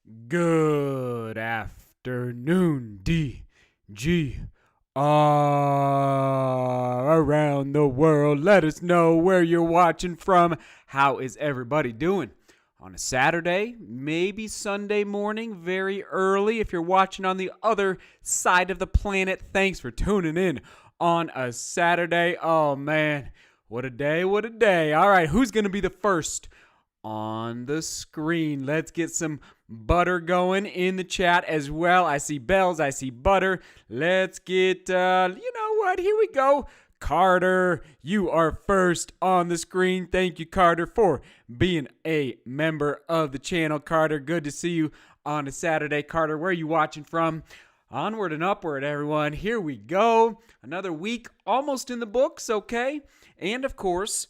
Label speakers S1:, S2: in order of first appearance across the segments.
S1: Good afternoon, DGR around the world. Let us know where you're watching from. How is everybody doing? On a Saturday, maybe Sunday morning, very early. If you're watching on the other side of the planet, thanks for tuning in on a Saturday. Oh, man, what a day, what a day. All right, who's going to be the first on the screen? Let's get some butter going in the chat as well. I see bells, I see butter. Let's get, you know what, here we go. Carter, you are first on the screen. Thank you, Carter, for being a member of the channel. Carter, good to see you on a Saturday. Carter, where are you watching from? Onward and upward, everyone. Here we go. Another week almost in the books, okay? And, of course,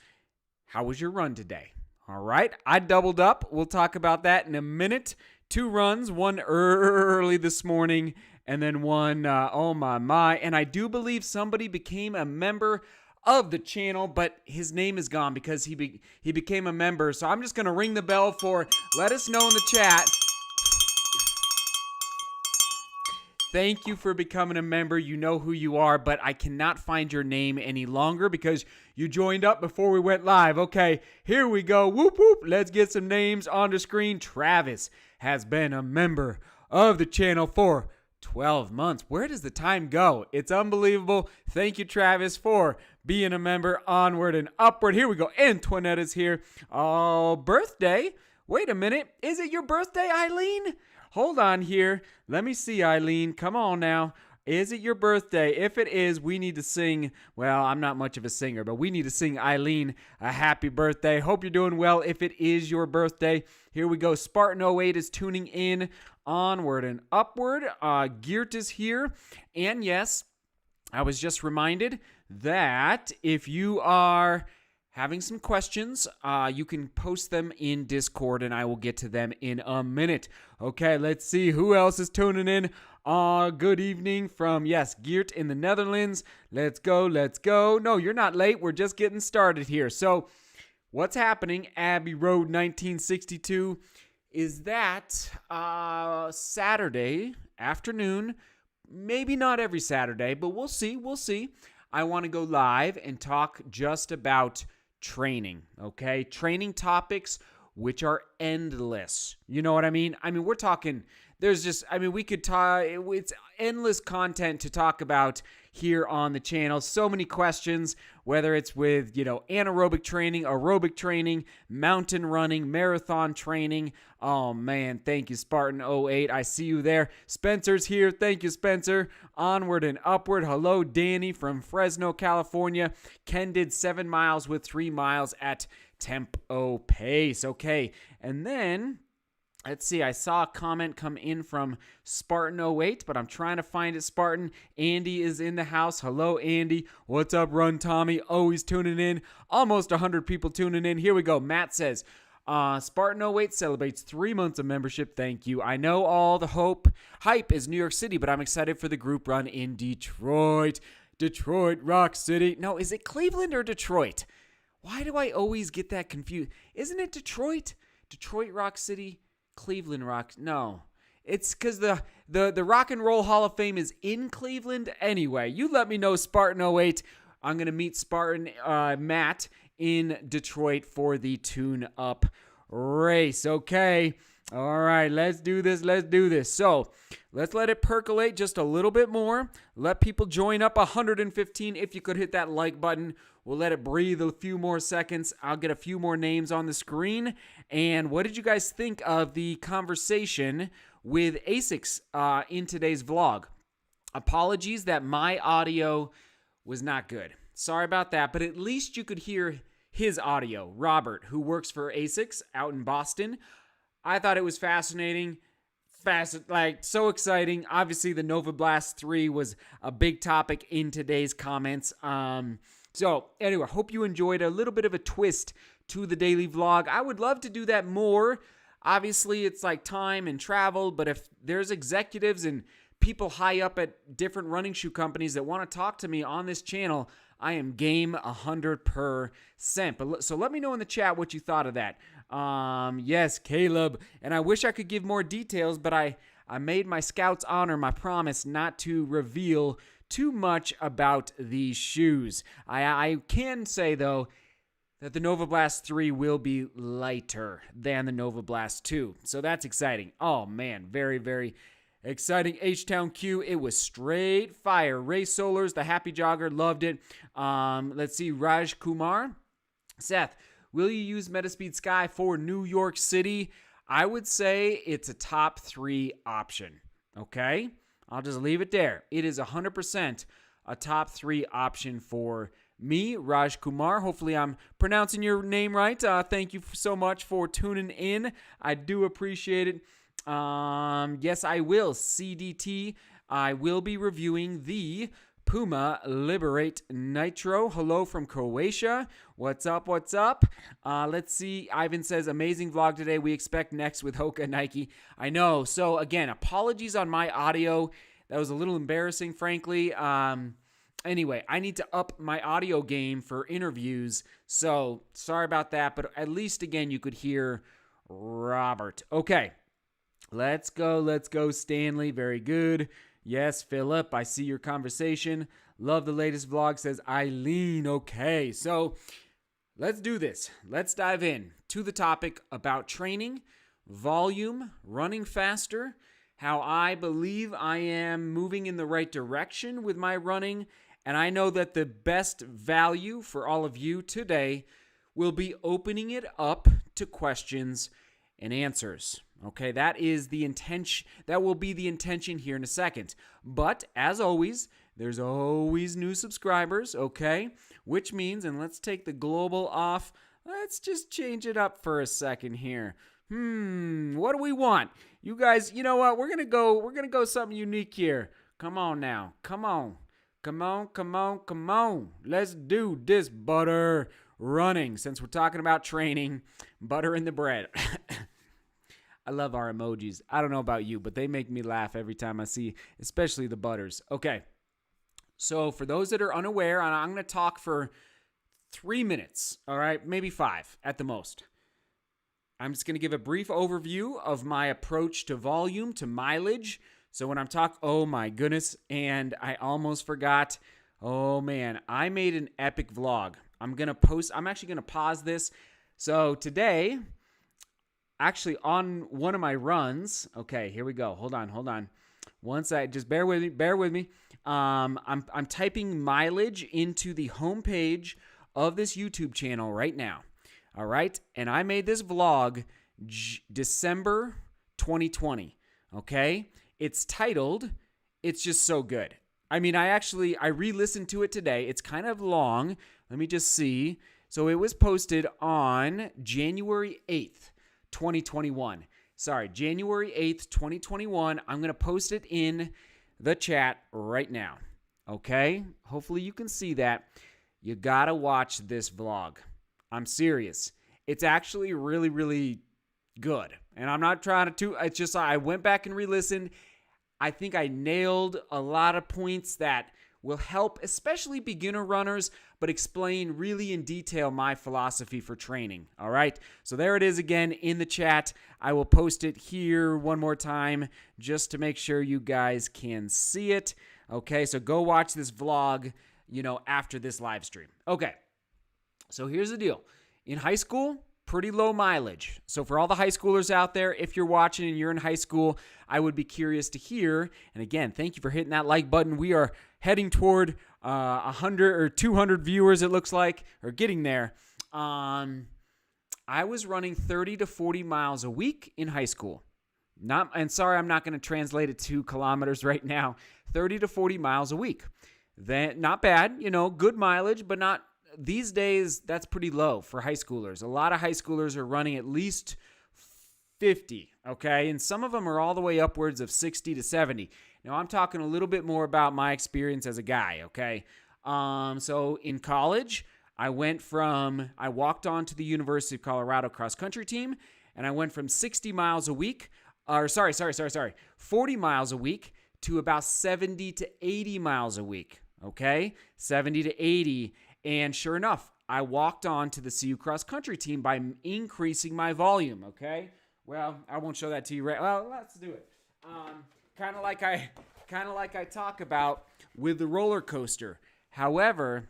S1: how was your run today? All right, I doubled up. We'll talk about that in a minute. 2 runs, one early this morning, and then one, oh my. And I do believe somebody became a member of the channel, but his name is gone because he became a member. So I'm just going to ring the bell for, let us know in the chat. Thank you for becoming a member. You know who you are, but I cannot find your name any longer because you joined up before we went live. Okay, here we go. Whoop, whoop. Let's get some names on the screen. Travis has been a member of the channel for 12 months. Where does the time go? It's unbelievable. Thank you, Travis, for being a member. Onward and upward. Here we go. Antoinette is here. Oh, birthday. Wait a minute. Is it your birthday, Eileen? Hold on here. Let me see, Eileen. Come on now. Is it your birthday? If it is, we need to sing. Well, I'm not much of a singer, but we need to sing Eileen a happy birthday. Hope you're doing well if it is your birthday. Here we go. Spartan08 is tuning in. Onward and upward. Geert is here. And yes, I was just reminded that if you are having some questions, you can post them in Discord, and I will get to them in a minute. Okay, let's see who else is tuning in. Good evening from, yes, Geert in the Netherlands. Let's go, let's go. No, you're not late. We're just getting started here. So what's happening, Abbey Road 1962, is that Saturday afternoon, maybe not every Saturday, but we'll see. I want to go live and talk just about training, okay? Training topics, which are endless. You know what I mean? We're talking, we could talk, it's endless content to talk about here on the channel. So many questions, whether it's with, anaerobic training, aerobic training, mountain running, marathon training. Oh man, thank you, Spartan08. I see you there. Spencer's here. Thank you, Spencer. Onward and upward. Hello, Danny from Fresno, California. Ken did 7 miles with 3 miles at tempo pace. Okay, and then let's see, I saw a comment come in from Spartan08, but I'm trying to find it, Spartan. Andy is in the house. Hello, Andy. What's up, Run Tommy? Always tuning in. Almost 100 people tuning in. Here we go. Matt says, Spartan08 celebrates 3 months of membership. Thank you. I know all the hype is New York City, but I'm excited for the group run in Detroit. Detroit, Rock City. No, is it Cleveland or Detroit? Why do I always get that confused? Isn't it Detroit? Detroit, Rock City? Cleveland Rock. No, it's because the Rock and Roll Hall of Fame is in Cleveland. Anyway, you let me know, Spartan08. I'm going to meet Spartan Matt in Detroit for the tune-up race. Okay. All right, let's do this. So let's let it percolate just a little bit more. Let people join up. 115. If you could hit that like button, we'll let it breathe a few more seconds. I'll get a few more names on the screen. And what did you guys think of the conversation with ASICS in today's vlog? Apologies that my audio was not good. Sorry about that, but at least you could hear his audio. Robert, who works for ASICS out in Boston. I thought it was fascinating. So exciting. Obviously, the Nova Blast 3 was a big topic in today's comments. So anyway, hope you enjoyed a little bit of a twist to the daily vlog. I would love to do that more. Obviously, it's like time and travel, but if there's executives and people high up at different running shoe companies that want to talk to me on this channel, I am game 100%. So let me know in the chat what you thought of that. Yes, Caleb. And I wish I could give more details, but I made my Scouts honor my promise not to reveal too much about these shoes. I can say, though, that the Nova Blast 3 will be lighter than the Nova Blast 2. So that's exciting. Oh, man. Very, very exciting. H-Town Q. It was straight fire. Ray Solers, the Happy Jogger, loved it. Let's see. Raj Kumar. Seth, will you use Metaspeed Sky for New York City? I would say it's a top 3 option. Okay? I'll just leave it there. It is 100% a top 3 option for me, Raj Kumar. Hopefully I'm pronouncing your name right. Thank you so much for tuning in. I do appreciate it. Yes, I will. CDT. I will be reviewing the Puma Liberate Nitro. Hello from Croatia. What's up? What's up? Let's see. Ivan says, amazing vlog today. We expect next with Hoka Nike. I know. So again, apologies on my audio. That was a little embarrassing, frankly. Anyway, I need to up my audio game for interviews, so sorry about that, but at least, again, you could hear Robert. Okay, let's go, Stanley. Very good. Yes, Philip, I see your conversation. Love the latest vlog, says Eileen. Okay, so let's do this. Let's dive in to the topic about training, volume, running faster, how I believe I am moving in the right direction with my running. And I know that the best value for all of you today will be opening it up to questions and answers. Okay, that is the intention. That will be the intention here in a second. But as always, there's always new subscribers, okay? Which means, and let's take the global off. Let's just change it up for a second here. What do we want? You guys, you know what? We're gonna go something unique here. Come on now. Come on. Let's do this butter running. Since we're talking about training, butter in the bread. I love our emojis. I don't know about you, but they make me laugh every time I see, especially the butters. Okay, so for those that are unaware, I'm going to talk for 3 minutes, all right? Maybe 5 at the most. I'm just going to give a brief overview of my approach to volume, to mileage. So when I'm talking, oh my goodness, and I almost forgot. Oh man, I made an epic vlog. I'm actually going to pause this. So today, actually on one of my runs, okay, here we go. Hold on. Just bear with me. I'm typing mileage into the homepage of this YouTube channel right now. All right. And I made this vlog December 2020. Okay. It's titled, It's Just So Good. I mean, I re-listened to it today. It's kind of long. Let me just see. So it was posted on January 8th, 2021. Sorry, January 8th, 2021. I'm going to post it in the chat right now. Okay? Hopefully you can see that. You got to watch this vlog. I'm serious. It's actually really, really good. And I'm not trying to, it's just I went back and re-listened. I think I nailed a lot of points that will help, especially beginner runners, but explain really in detail my philosophy for training. All right. So there it is again in the chat. I will post it here one more time just to make sure you guys can see it. Okay. So go watch this vlog, after this live stream. Okay. So here's the deal. In high school, pretty low mileage. So for all the high schoolers out there, if you're watching and you're in high school, I would be curious to hear. And again, thank you for hitting that like button. We are heading toward 100 or 200 viewers, it looks like, or getting there. I was running 30 to 40 miles a week in high school. Sorry, I'm not going to translate it to kilometers right now. 30 to 40 miles a week. Then not bad, good mileage, but not. These days, that's pretty low for high schoolers. A lot of high schoolers are running at least 50, okay? And some of them are all the way upwards of 60 to 70. Now, I'm talking a little bit more about my experience as a guy, okay? So in college, I walked on to the University of Colorado cross-country team, and I went from 40 miles a week to about 70 to 80 miles a week, okay? 70 to 80. And sure enough, I walked on to the CU cross country team by increasing my volume, okay? Well, I won't show that to you right. Well, let's do it. Kind of like I talk about with the roller coaster. However,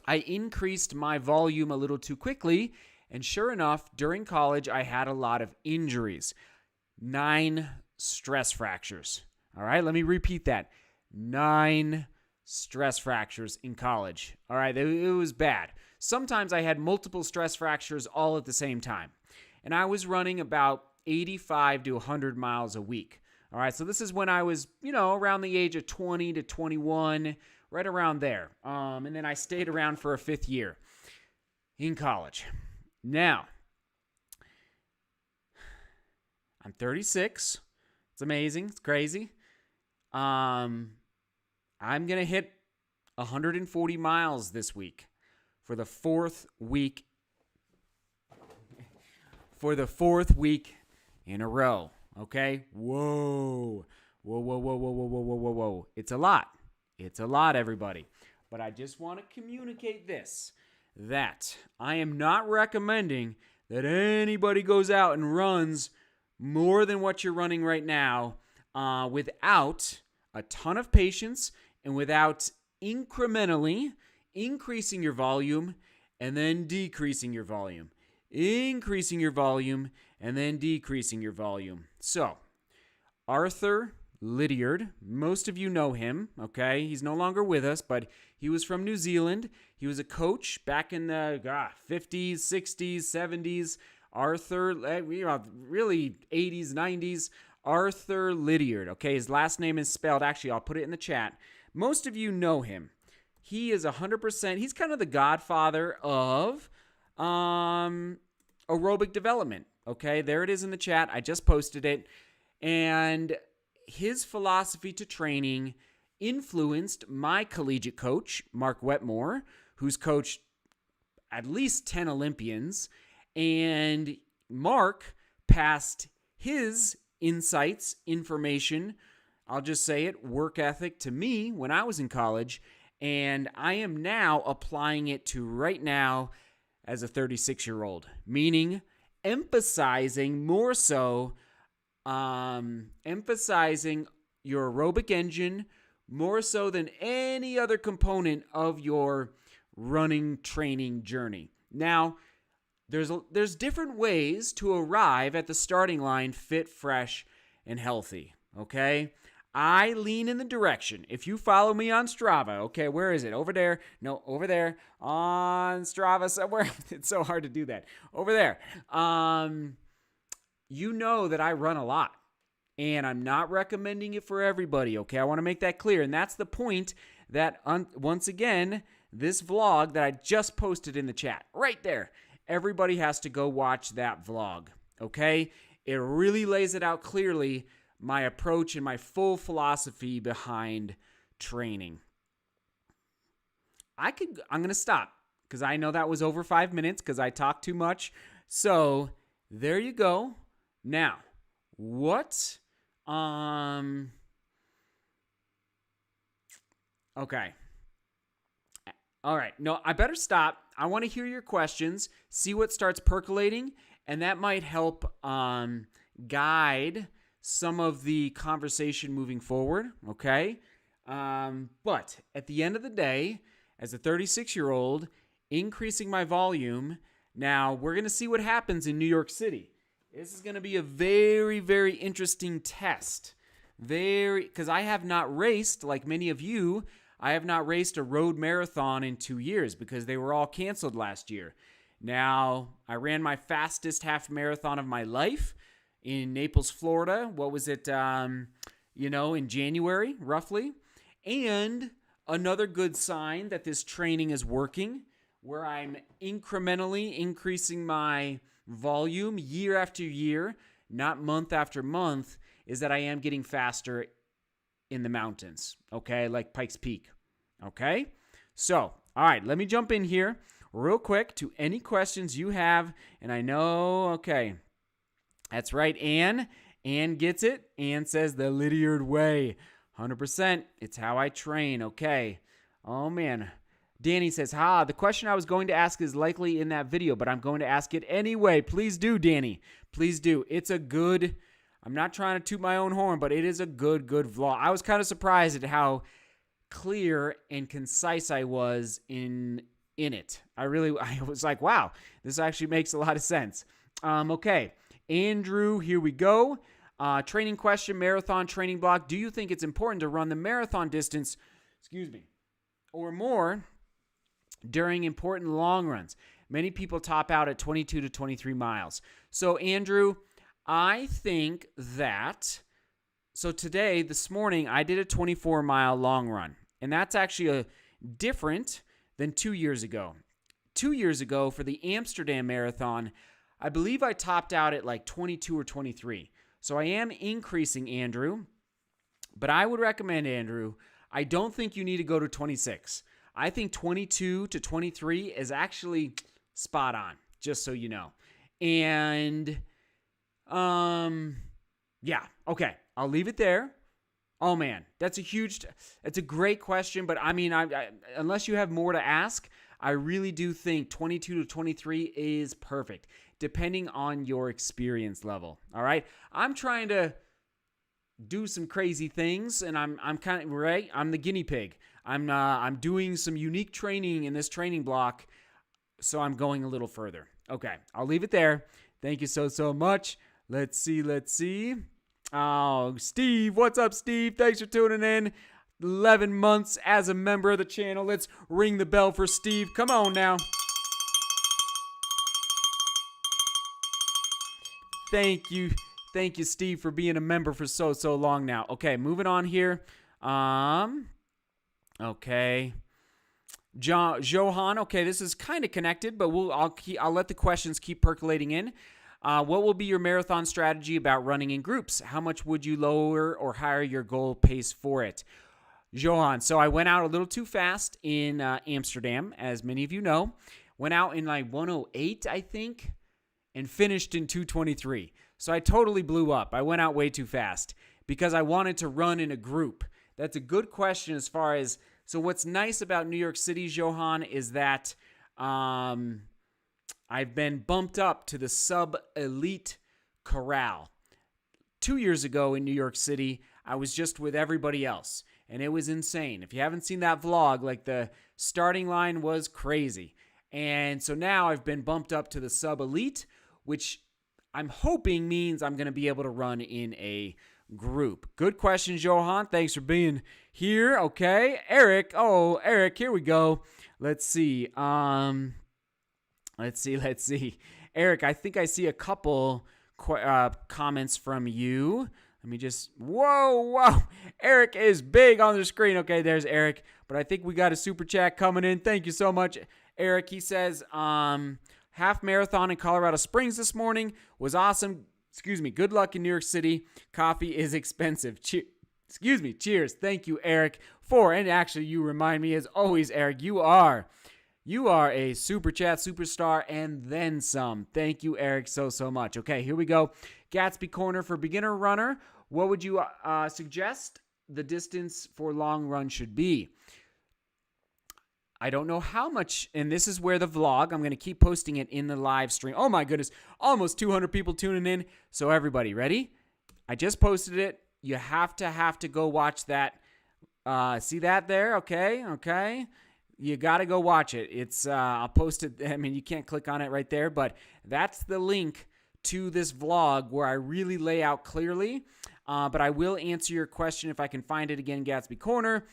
S1: I increased my volume a little too quickly, and sure enough, during college, I had a lot of injuries. 9 stress fractures. All right, let me repeat that. 9 stress fractures in college. All right, it was bad. Sometimes I had multiple stress fractures all at the same time. And I was running about 85 to 100 miles a week. All right, so this is when I was, around the age of 20 to 21, right around there. And then I stayed around for a 5th year in college. Now, I'm 36. It's amazing. It's crazy. I'm going to hit 140 miles this week for the 4th week. For the 4th week in a row. Okay? Whoa. Whoa. It's a lot. It's a lot, everybody. But I just want to communicate this, that I am not recommending that anybody goes out and runs more than what you're running right now without a ton of patience and without incrementally increasing your volume and then decreasing your volume. Increasing your volume and then decreasing your volume. So, Arthur Lydiard, most of you know him, okay? He's no longer with us, but he was from New Zealand. He was a coach back in the 50s, 60s, 70s. Arthur, really 80s, 90s. Arthur Lydiard, okay? His last name is spelled, actually, I'll put it in the chat. Most of you know him. He is 100%, he's kind of the godfather of aerobic development, okay? There it is in the chat. I just posted it. And his philosophy to training influenced my collegiate coach, Mark Wetmore, who's coached at least 10 Olympians. And Mark passed his insights, information, I'll just say it, work ethic to me when I was in college. And I am now applying it to right now as a 36-year-old, meaning emphasizing more so, emphasizing your aerobic engine more so than any other component of your running training journey. Now, there's different ways to arrive at the starting line fit, fresh, and healthy, okay? I lean in the direction. If you follow me on Strava, okay, where is it? Over there. No, over there. On Strava somewhere. It's so hard to do that. Over there. You know that I run a lot. And I'm not recommending it for everybody, okay? I want to make that clear. And that's the point that, once again, this vlog that I just posted in the chat, right there. Everybody has to go watch that vlog, okay? It really lays it out clearly, my approach and my full philosophy behind training. I'm going to stop because I know that was over 5 minutes because I talked too much. So there you go. Now, what? Okay. All right. No, I better stop. I want to hear your questions, see what starts percolating, and that might help guide some of the conversation moving forward, okay? But at the end of the day, as a 36-year-old, increasing my volume, now we're going to see what happens in New York City. This is going to be a very, very interesting test. Because I have not raced, like many of you, I have not raced a road marathon in 2 years because they were all canceled last year. Now, I ran my fastest half marathon of my life in Naples, Florida. What was it, in January, roughly. And another good sign that this training is working, where I'm incrementally increasing my volume year after year, not month after month, is that I am getting faster in the mountains, okay, like Pikes Peak, okay? So, all right, let me jump in here real quick to any questions you have, and I know, okay, that's right, Ann gets it. Ann says the Lydiard way, 100%, it's how I train, okay? Oh, man, Danny says, the question I was going to ask is likely in that video, but I'm going to ask it anyway. Please do, Danny. Please do. It's a good, I'm not trying to toot my own horn, but it is a good vlog. I was kind of surprised at how clear and concise I was in it. I was like, wow, this actually makes a lot of sense. Okay, Andrew, here we go. Training question, marathon training block. Do you think it's important to run the marathon distance, or more during important long runs? Many people top out at 22 to 23 miles. So, Andrew, I think that, this morning, I did a 24-mile long run, and that's actually different than 2 years ago. 2 years ago, for the Amsterdam Marathon, I believe I topped out at like 22 or 23. So I am increasing, Andrew, but I would recommend, Andrew, I don't think you need to go to 26. I think 22 to 23 is actually spot on, just so you know. And, yeah, okay, I'll leave it there. Oh, man, that's a great question, but I mean, I unless you have more to ask, I really do think 22 to 23 is perfect, depending on your experience level, all right? I'm trying to do some crazy things, and I'm kind of, right? I'm the guinea pig. I'm doing some unique training in this training block, so I'm going a little further. Okay, I'll leave it there. Thank you so much. Let's see. Oh, Steve, what's up, Steve? Thanks for tuning in. 11 months as a member of the channel. Let's ring the bell for Steve. Come on now. Thank you, Steve, for being a member for so long now. Okay, moving on here. Okay. Johan, okay, this is kind of connected, but I'll let the questions keep percolating in. What will be your marathon strategy about running in groups? How much would you lower or higher your goal pace for it? Johan, so I went out a little too fast in Amsterdam, as many of you know. Went out in like 108, I think, and finished in 223. So I totally blew up. I went out way too fast because I wanted to run in a group. That's a good question as far as, so what's nice about New York City, Johan, is that I've been bumped up to the sub-elite corral. 2 years ago in New York City, I was just with everybody else, and it was insane. If you haven't seen that vlog, like the starting line was crazy. And so now I've been bumped up to the sub-elite, which I'm hoping means I'm going to be able to run in a group. Good question, Johan. Thanks for being here. Okay. Eric, here we go. Let's see. Let's see. Eric, I think I see a couple comments from you. Let me just, whoa. Eric is big on the screen. Okay, there's Eric. But I think we got a super chat coming in. Thank you so much, Eric. He says, half marathon in Colorado Springs this morning was awesome. Good luck in New York City. Coffee is expensive. Cheers. Thank you, Eric, and actually you remind me as always, Eric, you are a super chat superstar and then some. Thank you, Eric, so much. Okay, here we go. Gatsby Corner for beginner runner. What would you suggest the distance for long run should be? I don't know how much, and this is where the vlog, I'm going to keep posting it in the live stream. Oh my goodness, almost 200 people tuning in. So everybody, ready? I just posted it. You have to go watch that. See that there? Okay. You got to go watch it. It's I'll post it. I mean, you can't click on it right there, but that's the link to this vlog where I really lay out clearly. But I will answer your question if I can find it again, Gatsby Corner.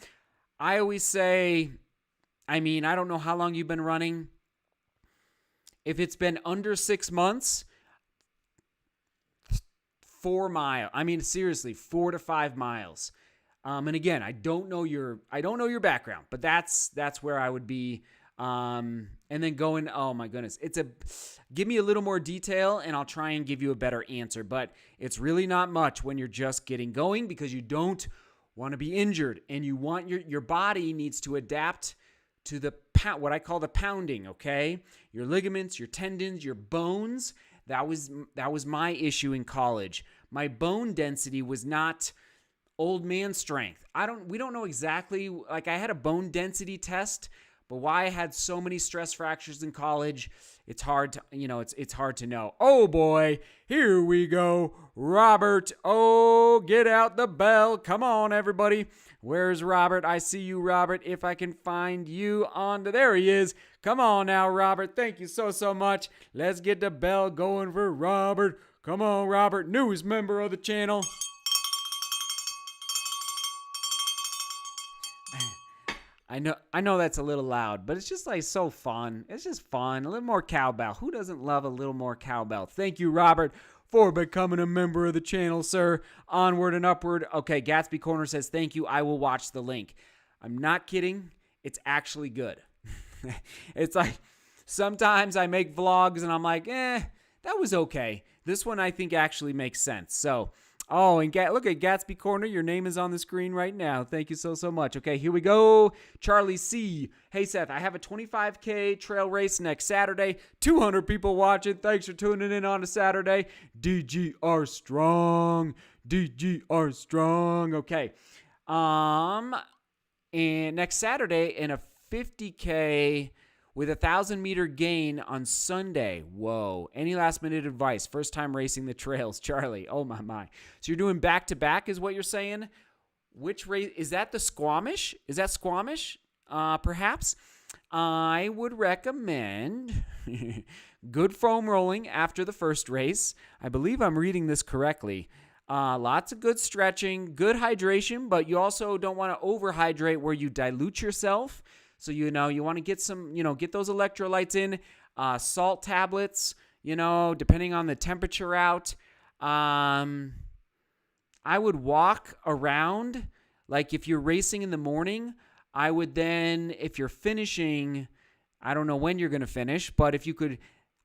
S1: I always say, I mean, I don't know how long you've been running. If it's been under 6 months, 4 miles. I mean, seriously, 4 to 5 miles. And again, I don't know your background, but that's where I would be. And then going, oh my goodness, give me a little more detail and I'll try and give you a better answer. But it's really not much when you're just getting going because you don't want to be injured and you want your body needs to adapt to the what I call the pounding. Okay, your ligaments, your tendons, your bones. That was my issue in college. My bone density was not old man strength. We don't know exactly, like I had a bone density test, But why I had so many stress fractures in college, it's hard to, it's hard to know. Oh boy, here we go. Robert, oh, get out the bell. Come on, everybody. Where's Robert? I see you, Robert. If I can find you there he is. Come on now, Robert. Thank you so much. Let's get the bell going for Robert. Come on, Robert, newest member of the channel. I know that's a little loud, but it's just like so fun. It's just fun. A little more cowbell. Who doesn't love a little more cowbell? Thank you, Robert, for becoming a member of the channel, sir. Onward and upward. Okay, Gatsby Corner says, thank you. I will watch the link. I'm not kidding. It's actually good. It's like sometimes I make vlogs and I'm like, that was okay. This one I think actually makes sense. So, and look at Gatsby Corner. Your name is on the screen right now. Thank you so much. Okay, here we go. Charlie C. Hey, Seth, I have a 25K trail race next Saturday. 200 people watching. Thanks for tuning in on a Saturday. DGR strong. DGR strong. Okay. And next Saturday in a 50K with a 1,000-meter gain on Sunday. Whoa. Any last-minute advice? First time racing the trails, Charlie. Oh, my. So you're doing back-to-back is what you're saying? Which race? Is that the Squamish? Is that Squamish? Perhaps? I would recommend good foam rolling after the first race. I believe I'm reading this correctly. Lots of good stretching, good hydration, but you also don't want to overhydrate where you dilute yourself. So, you want to get some, get those electrolytes in, salt tablets, depending on the temperature out. I would walk around, like if you're racing in the morning, I would then, if you're finishing, I don't know when you're going to finish, but if you could,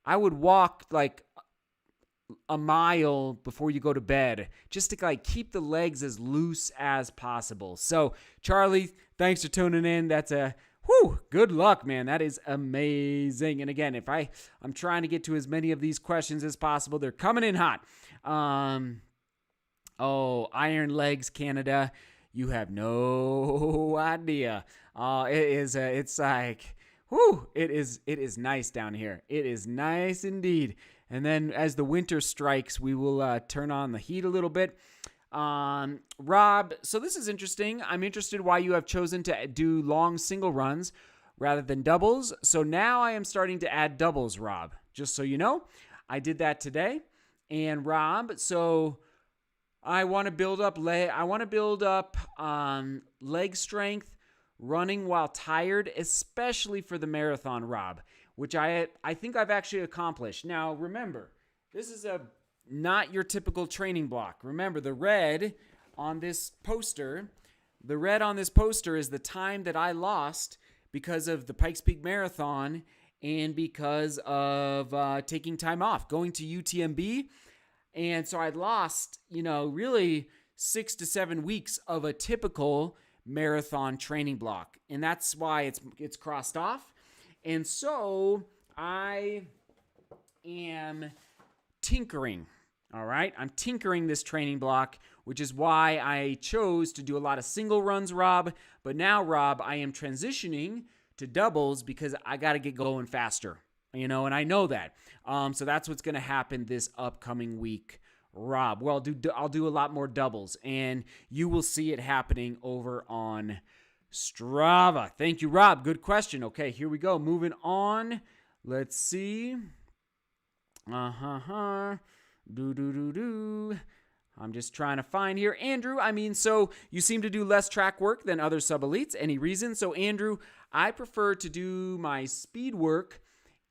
S1: I would walk like a mile before you go to bed, just to like keep the legs as loose as possible. So, Charlie, thanks for tuning in. That's good luck, man. That is amazing. And again, if I'm trying to get to as many of these questions as possible. They're coming in hot. Iron Legs Canada. You have no idea. It's like, it is nice down here. It is nice indeed. And then as the winter strikes, we will turn on the heat a little bit. Rob, so this is interesting. I'm interested why you have chosen to do long single runs rather than doubles. So now I am starting to add doubles, Rob. Just so you know, I did that today. And Rob, so I want to build up leg strength running while tired, especially for the marathon, Rob, which I think I've actually accomplished. Now, remember, this is not your typical training block. Remember, the red on this poster is the time that I lost because of the Pikes Peak Marathon and because of taking time off, going to UTMB. And so I'd lost, really 6 to 7 weeks of a typical marathon training block. And that's why it's crossed off. And so I am tinkering. All right, I'm tinkering this training block, which is why I chose to do a lot of single runs, Rob. But now, Rob, I am transitioning to doubles because I got to get going faster, and I know that. So that's what's going to happen this upcoming week, Rob. Well, I'll do a lot more doubles, and you will see it happening over on Strava. Thank you, Rob. Good question. Okay, here we go. Moving on. Let's see. I'm just trying to find here. Andrew, so you seem to do less track work than other sub-elites. Any reason? So, Andrew, I prefer to do my speed work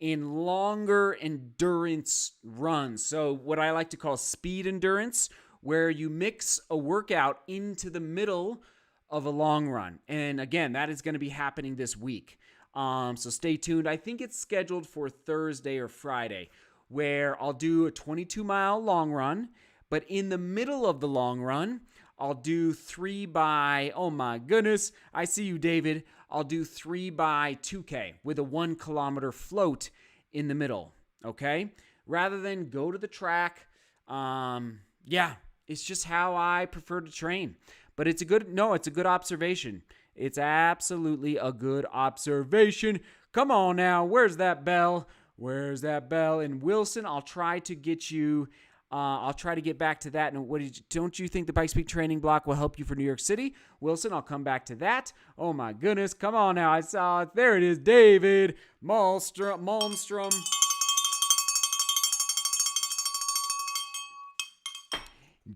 S1: in longer endurance runs. So what I like to call speed endurance, where you mix a workout into the middle of a long run. And again, that is going to be happening this week. So stay tuned. I think it's scheduled for Thursday or Friday, where I'll do a 22-mile long run, but in the middle of the long run, I'll do 3 by, oh my goodness, I see you, David. I'll do 3 by 2K with a 1 kilometer float in the middle, okay? Rather than go to the track. It's just how I prefer to train. But it's a good observation. It's absolutely a good observation. Come on now. Where's that bell? Where's that bell? And Wilson, I'll try to get you. I'll try to get back to that. And don't you think the Pikes Peak training block will help you for New York City? Wilson, I'll come back to that. Oh my goodness. Come on now. I saw it. There it is. David Malmstrom.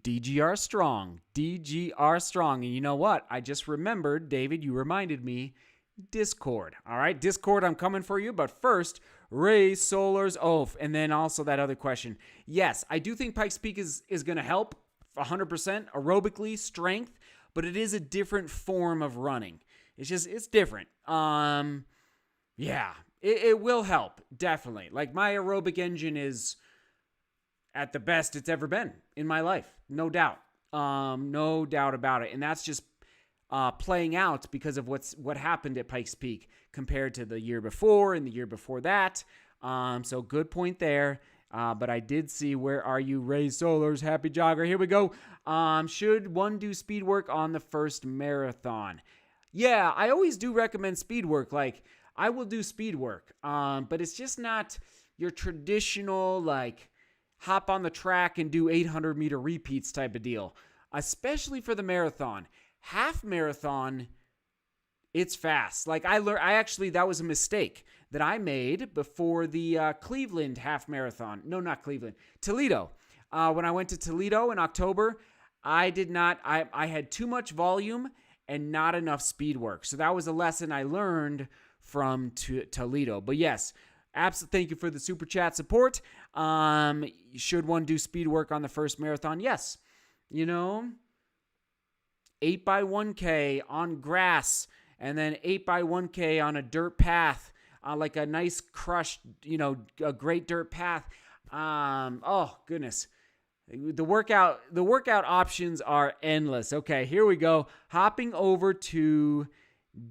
S1: DGR strong. And you know what? I just remembered, David, you reminded me, Discord. All right, Discord, I'm coming for you. But first, Ray Solar's oath. And then also that other question. Yes, I do think Pikes Peak is going to help 100% aerobically, strength, but it is a different form of running. It's different. Yeah, it will help, definitely. Like my aerobic engine is at the best it's ever been in my life. No doubt. No doubt about it. And that's just playing out because of what happened at Pikes Peak compared to the year before and the year before that. So good point there. But I did see, where are you, Ray Solar's happy jogger? Here we go. Should one do speed work on the first marathon? Yeah, I always do recommend speed work. Like, I will do speed work. But it's just not your traditional, like, hop on the track and do 800-meter repeats type of deal, especially for the marathon. Half marathon, it's fast. Like that was a mistake that I made before the Cleveland half marathon. No, not Cleveland, Toledo. When I went to Toledo in October, I had too much volume and not enough speed work. So that was a lesson I learned from Toledo. But yes, absolutely. Thank you for the super chat support. Should one do speed work on the first marathon? Yes. 8x1K on grass, and then 8x1K on a dirt path, like a nice crushed, a great dirt path. Oh goodness. The workout options are endless. Okay, here we go. Hopping over to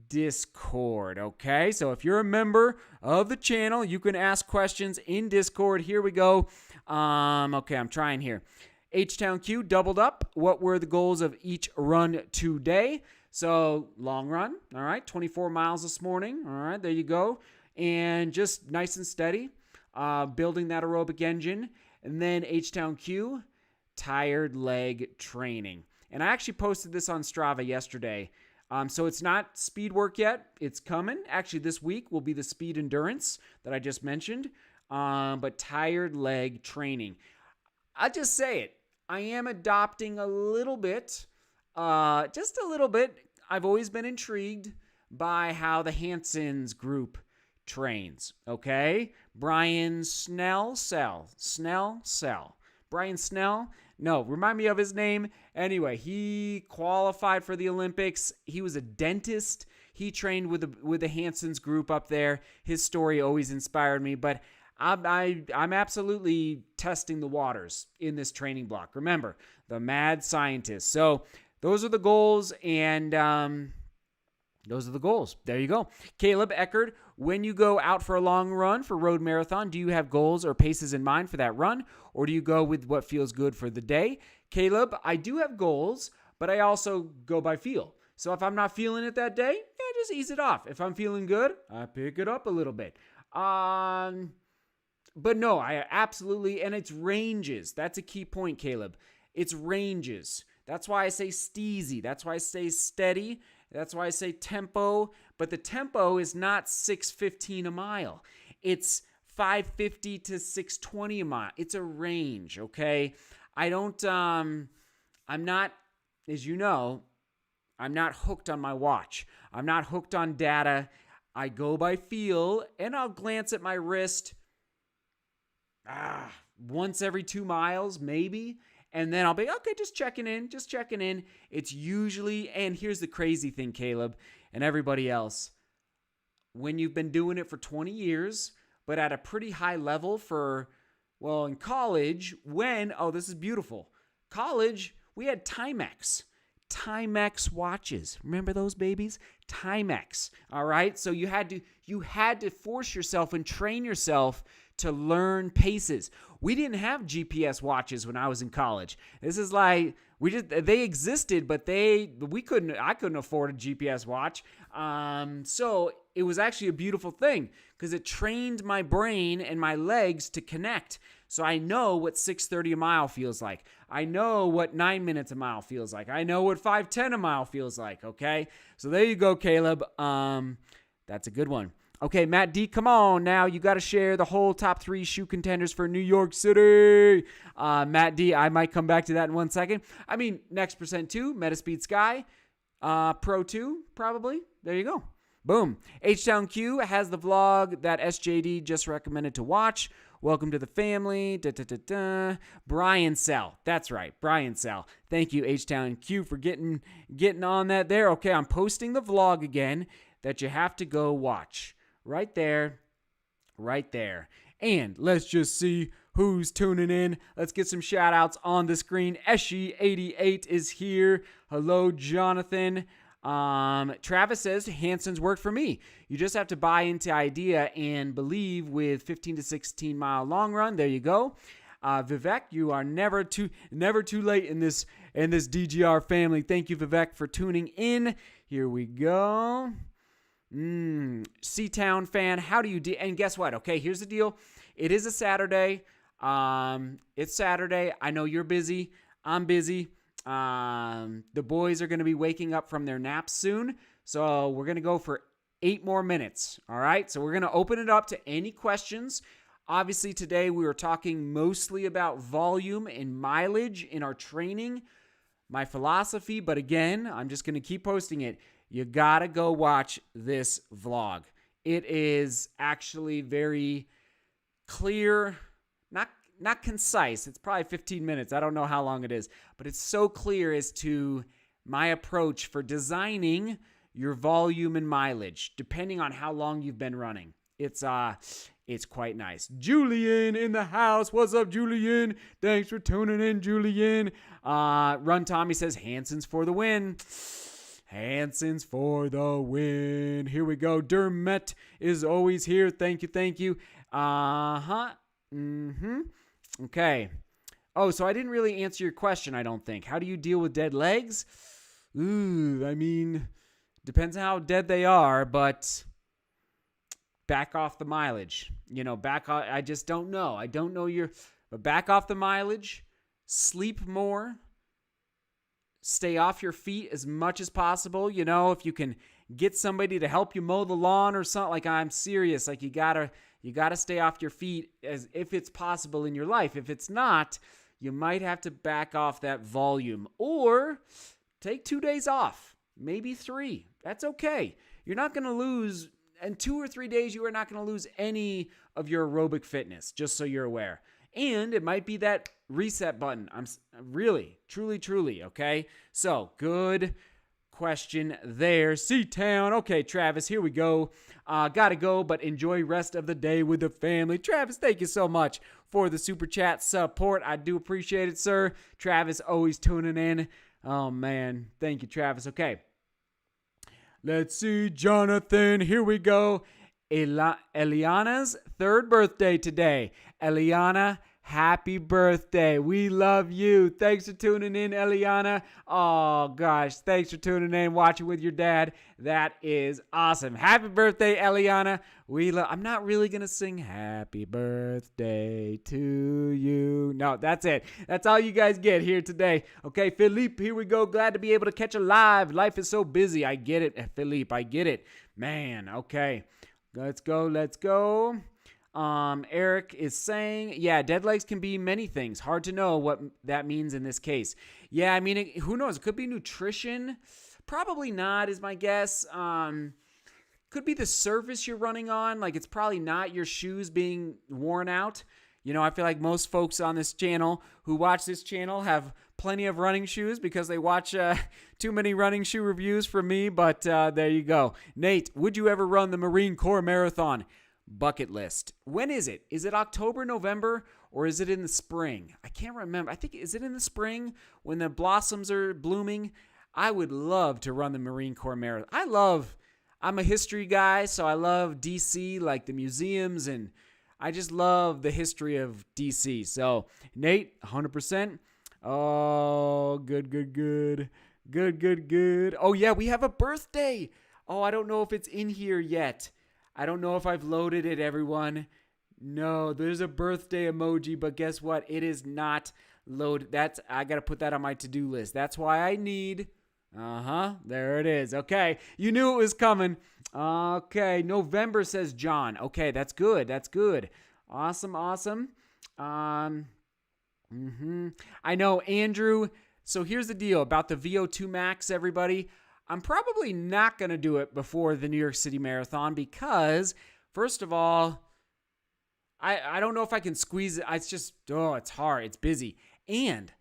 S1: Discord. Okay, so if you're a member of the channel, you can ask questions in Discord. Here we go. Okay, I'm trying here. H-Town Q doubled up. What were the goals of each run today? So long run. All right, 24 miles this morning. All right, there you go. And just nice and steady, building that aerobic engine. And then H-Town Q, tired leg training. And I actually posted this on Strava yesterday. So it's not speed work yet. It's coming. Actually, this week will be the speed endurance that I just mentioned. But tired leg training. I'll just say it. I am adopting a little bit, just a little bit. I've always been intrigued by how the Hanson's group trains, okay? Brian Snell. Brian Snell? No, remind me of his name. Anyway, he qualified for the Olympics. He was a dentist. He trained with the Hanson's group up there. His story always inspired me, but I'm absolutely testing the waters in this training block. Remember, the mad scientist. So those are the goals, and those are the goals. There you go. Caleb Eckert, when you go out for a long run for road marathon, do you have goals or paces in mind for that run, or do you go with what feels good for the day? Caleb, I do have goals, but I also go by feel. So if I'm not feeling it that day, yeah, just ease it off. If I'm feeling good, I pick it up a little bit. But no, I absolutely, and it's ranges. That's a key point, Caleb. It's ranges. That's why I say steezy. That's why I say steady. That's why I say tempo. But the tempo is not 6:15 a mile. It's 5:50 to 6:20 a mile. It's a range, okay? I'm not, as you know, I'm not hooked on my watch. I'm not hooked on data. I go by feel, and I'll glance at my wrist once every 2 miles, maybe. And then I'll be, okay, just checking in. It's usually, and here's the crazy thing, Caleb, and everybody else. When you've been doing it for 20 years, but at a pretty high level in college, this is beautiful. College, we had Timex watches. Remember those babies? Timex. All right. So you had to force yourself and train yourself
S2: to learn paces. We didn't have GPS watches when I was in college. This is like they existed, but I couldn't afford a GPS watch. So it was actually a beautiful thing because it trained my brain and my legs to connect. So I know what 6:30 a mile feels like. I know what 9 minutes a mile feels like. I know what 5:10 a mile feels like, okay? So there you go, Caleb. That's a good one. Okay, Matt D, come on now. You got to share the whole top 3 shoe contenders for New York City. Matt D, I might come back to that in 1 second. I mean, Next Percent 2, Metaspeed Sky, Pro 2, probably. There you go. Boom. H-Town Q has the vlog that SJD just recommended to watch. Welcome to the family. Brian Sell. That's right. Brian Sell. Thank you, H-Town Q, for getting on that there. Okay, I'm posting the vlog again that you have to go watch. Right there. Right there. And let's just see who's tuning in. Let's get some shout outs on the screen. Eshi88 is here. Hello, Jonathan. Travis says, Hanson's worked for me. You just have to buy into idea and believe with 15 to 16 mile long run. There you go. Vivek, you are never too late in this DGR family. Thank you, Vivek, for tuning in. Here we go. C-Town fan, how do you and guess what? Okay, here's the deal. It is a Saturday. It's Saturday. I know you're busy. I'm busy. The boys are going to be waking up from their naps soon. So we're going to go for 8 more minutes. All right. So we're going to open it up to any questions. Obviously, today we were talking mostly about volume and mileage in our training, my philosophy. But again, I'm just going to keep posting it. You got to go watch this vlog. It is actually very clear, not concise. It's probably 15 minutes. I don't know how long it is, but it's so clear as to my approach for designing your volume and mileage, depending on how long you've been running. It's quite nice. Julian in the house. What's up, Julian? Thanks for tuning in, Julian. Run Tommy says, Hanson's for the win. Hanson's for the win. Here we go. Dermet is always here. Thank you. Okay. Oh, so I didn't really answer your question, I don't think. How do you deal with dead legs? I mean, depends on how dead they are, but back off the mileage. I just don't know. I don't know but back off the mileage, sleep more, stay off your feet as much as possible. If you can get somebody to help you mow the lawn or something, like I'm serious, like you gotta stay off your feet as if it's possible in your life. If it's not, you might have to back off that volume or take 2 days off, maybe 3. That's okay. You're not going to lose, in 2 or 3 days, you are not going to lose any of your aerobic fitness, just so you're aware. And it might be that reset button. I'm really, truly, okay? So, good question there. C-Town. Okay, Travis, here we go. Gotta go, but enjoy rest of the day with the family. Travis, thank you so much for the super chat support. I do appreciate it, sir. Travis always tuning in. Oh, man. Thank you, Travis. Okay. Let's see, Jonathan. Here we go. Eliana's 3rd birthday today. Eliana, happy birthday. We love you. Thanks for tuning in, Eliana. Oh, gosh. Thanks for tuning in, watching with your dad. That is awesome. Happy birthday, Eliana. I'm not really going to sing happy birthday to you. No, that's it. That's all you guys get here today. Okay, Philippe, here we go. Glad to be able to catch a live. Life is so busy. I get it, Philippe. I get it. Man, okay. Let's go. Eric is saying, yeah, dead legs can be many things. Hard to know what that means in this case. Yeah, I mean, who knows? It could be nutrition. Probably not, is my guess. Could be the surface you're running on. Like, it's probably not your shoes being worn out. I feel like most folks on this channel who watch this channel have plenty of running shoes because they watch too many running shoe reviews from me. But there you go. Nate, would you ever run the Marine Corps Marathon? Bucket list. When is it? Is it October, November, or is it in the spring? I can't remember. I think, is it in the spring when the blossoms are blooming? I would love to run the Marine Corps Marathon. I'm a history guy, so I love DC, like the museums, and I just love the history of DC. So, Nate, 100%. Oh, good, good, good. Good, good, good. Oh, yeah, we have a birthday. Oh, I don't know if it's in here yet. I don't know if I've loaded it, everyone. No, there's a birthday emoji, but guess what? It is not loaded. I got to put that on my to-do list. That's why I need... there it is. Okay, you knew it was coming. Okay, November says John. Okay, that's good. That's good. Awesome, awesome. I know, Andrew. So here's the deal about the VO2 Max, everybody. I'm probably not going to do it before the New York City Marathon because, first of all, I don't know if I can squeeze it. It's just, it's hard. It's busy. And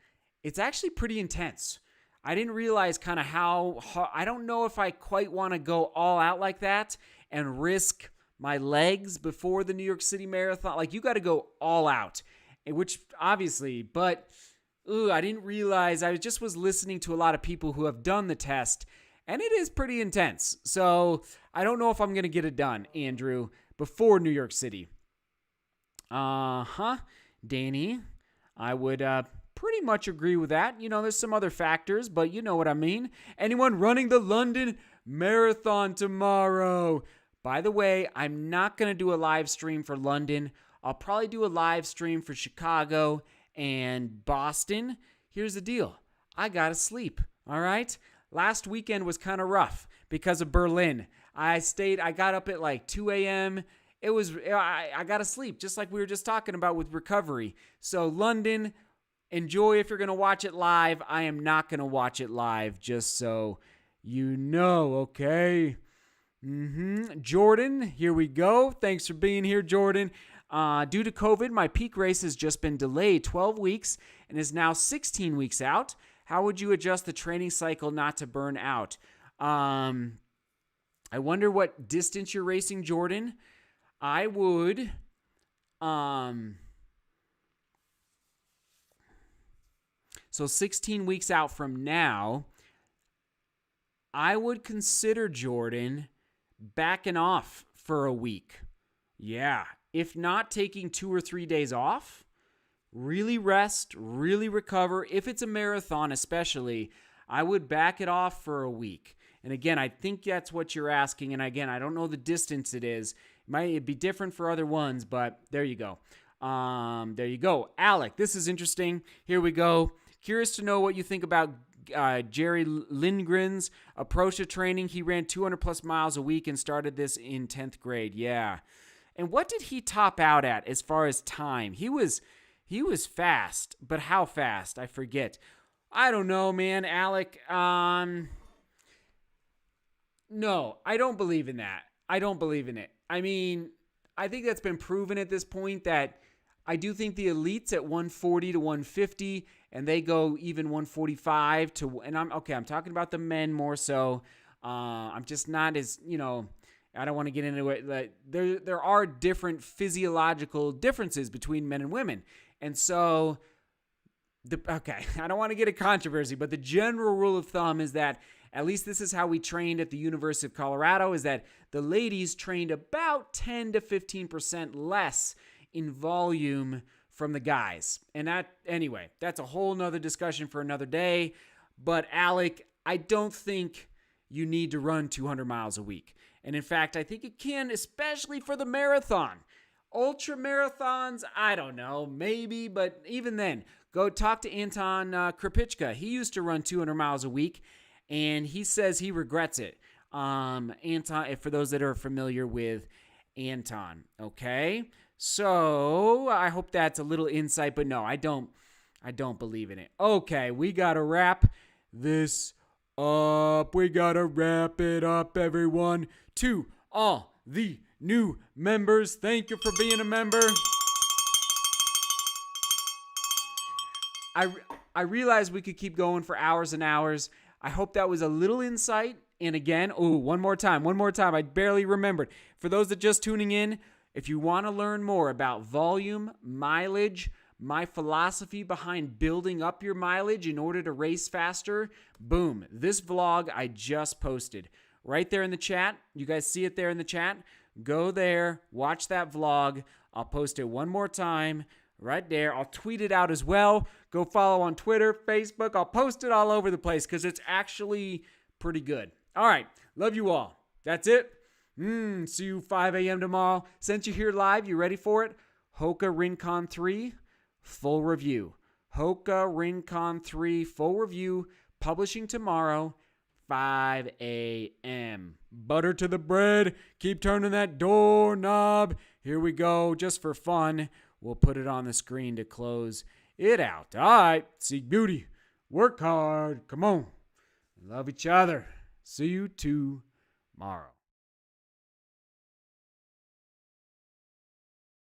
S2: it's actually pretty intense. I didn't realize kind of how hard. I don't know if I quite want to go all out like that and risk my legs before the New York City Marathon. Like, you got to go all out, which obviously, but I didn't realize. I just was listening to a lot of people who have done the test, and it is pretty intense. So I don't know if I'm going to get it done, Andrew, before New York City. Danny, I would pretty much agree with that. You know, there's some other factors, but you know what I mean. Anyone running the London Marathon tomorrow? By the way, I'm not going to do a live stream for London. I'll probably do a live stream for Chicago and Boston. Here's the deal. I got to sleep, all right? Last weekend was kind of rough because of Berlin. I got up at like 2 a.m., I got to sleep, just like we were just talking about with recovery. So London, enjoy if you're going to watch it live. I am not going to watch it live, just so you know, okay? Jordan, here we go. Thanks for being here, Jordan. Due to COVID, my peak race has just been delayed 12 weeks and is now 16 weeks out. How would you adjust the training cycle not to burn out? I wonder what distance you're racing, Jordan. I would, so 16 weeks out from now, I would consider, Jordan, backing off for a week. Yeah. If not, taking 2 or 3 days off, really rest, really recover. If it's a marathon especially, I would back it off for a week. And again, I think that's what you're asking. And again, I don't know the distance it is. It might be different for other ones, but there you go. There you go. Alec, this is interesting. Here we go. Curious to know what you think about Jerry Lindgren's approach to training. He ran 200 plus miles a week and started this in 10th grade. Yeah. And what did he top out at as far as time? He was fast, but how fast? I forget. I don't know, man. Alec, no, I don't believe in that. I don't believe in it. I mean, I think that's been proven at this point that I do think the elites at 140 to 150, and they go even 145 to, and I'm talking about the men more so. I'm just not as, I don't want to get into it. Like, there are different physiological differences between men and women. And so, I don't want to get a controversy, but the general rule of thumb is that, at least this is how we trained at the University of Colorado, is that the ladies trained about 10 to 15% less in volume from the guys. And that's a whole nother discussion for another day. But Alec, I don't think you need to run 200 miles a week. And in fact, I think it can, especially for the marathon. Ultra marathons, I don't know, maybe, but even then, go talk to Anton Kripicka. He used to run 200 miles a week, and he says he regrets it. Anton, for those that are familiar with Anton, okay? So I hope that's a little insight, but no, I don't believe in it. Okay, we got to wrap this up. We got to wrap it up, everyone. To all the new members, thank you for being a member. I realized we could keep going for hours and hours. I hope that was a little insight. And again, one more time. I barely remembered. For those that just tuning in, if you want to learn more about volume, mileage, my philosophy behind building up your mileage in order to race faster, boom, this vlog I just posted right there in the chat. You guys see it there in the chat? Go there, watch that vlog. I'll post it one more time right there. I'll tweet it out as well. Go follow on Twitter, Facebook. I'll post it all over the place because it's actually pretty good. All right. Love you all. That's it. See you 5 a.m. tomorrow. Since you're here live, you ready for it? Hoka Rincon 3, full review. Hoka Rincon 3, full review, publishing tomorrow, 5 a.m. Butter to the bread. Keep turning that doorknob. Here we go. Just for fun, we'll put it on the screen to close it out. All right. Seek beauty. Work hard. Come on. Love each other. See you tomorrow.